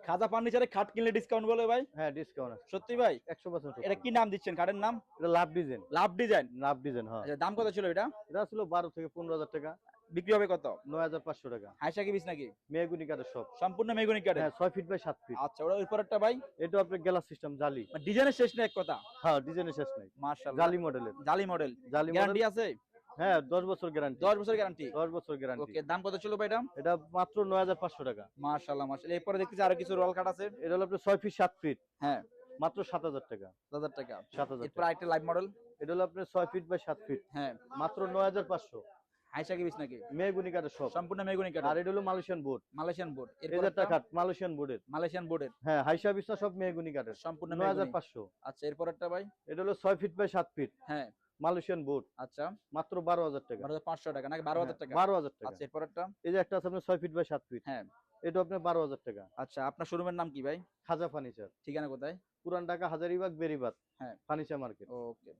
খাজা ফার্নিচারে খাট কিনলে ডিসকাউন্ট বলে ভাই? হ্যাঁ, ডিসকাউন্ট আছে। সত্যি ভাই? 100% এটা কি নাম দিচ্ছেন খাটের নাম? এটা লাভ ডিজাইন। লাভ ডিজাইন। লাভ ডিজাইন, হ্যাঁ। আচ্ছা, দাম কত ছিল এটা? এটা ছিল 12 থেকে 15,000 টাকা। বিক্রি হবে কত? 9,500 টাকা। হাইসা কি বিছ নাকি? মেহগনি কাঠের সব। সম্পূর্ণ মেগুনি কাঠের? হ্যাঁ, 6 ফিট বাই 7 ফিট। আচ্ছা, ওর উপরেরটা ভাই? এটা আপনার গ্লাস সিস্টেম জালি। মানে ডিজাইনের শেষ নেই এক কথা। হ্যাঁ, ডিজাইনের শেষ নাই। মাশাআল্লাহ। জালি মডেলের। জালি মডেল। জালি গ্যারান্টি মডেল। আছে? হ্যাঁ, 10 বছর গ্যারান্টি। 10 বছর গ্যারান্টি। 10 বছর গ্যারান্টি। ওকে, দাম কত ছিল ভাই এটা? এটা মাত্র 9,500 টাকা। মাশাআল্লাহ, মাশাআল্লাহ। এরপরে দেখতেছি আরো কিছু রোল কাট আছে। এটা হলো আপনার 6 ফিট 7 ফিট। হ্যাঁ, মাত্র 7,000 টাকা। 1000 টাকা। 7,000 এরপর টাকা। আরেকটা লাইভ মডেল। এটা হলো আপনার 6 ফিট বাই 7 ফিট। হ্যাঁ, মাত্র 9,500। হাইসা কি বিছ নাকি? মেহগনি কাঠের সব। সম্পূর্ণ মেগুনি কাঠ। আর এটা হলো মালয়েশিয়ান বোর্ড। Malaysian board. এই এরপর যে একটা কাঠ মালয়েশিয়ান বোর্ডের। মালয়েশিয়ান বোর্ডের। হ্যাঁ, হাইসা বিছনা সব মেহগনি কাঠের। সম্পূর্ণ মেগুনি। 9,500। আচ্ছা, এরপর একটা ভাই। এটা হলো 6 ফিট বাই 7 ফিট। হ্যাঁ, মালয়েশিয়ান বোর্ড। আচ্ছা। মাত্র 12,000 টাকা। 12,500 টাকা নাকি 12,000 টাকা? 12,000 টাকা। আচ্ছা, এরপর একটা। এই যে একটা আছে আপনার 6 ফিট বাই 7 ফিট। হ্যাঁ। এটা আপনার 12,000 টাকা। আচ্ছা, আপনার শোরুমের নাম কি ভাই? খাজা ফার্নিচার। ঠিকানা কোথায়? পুরান ঢাকা হাজারীবাগ বেরিবাদ। হ্যাঁ। Furniture market. ওকে।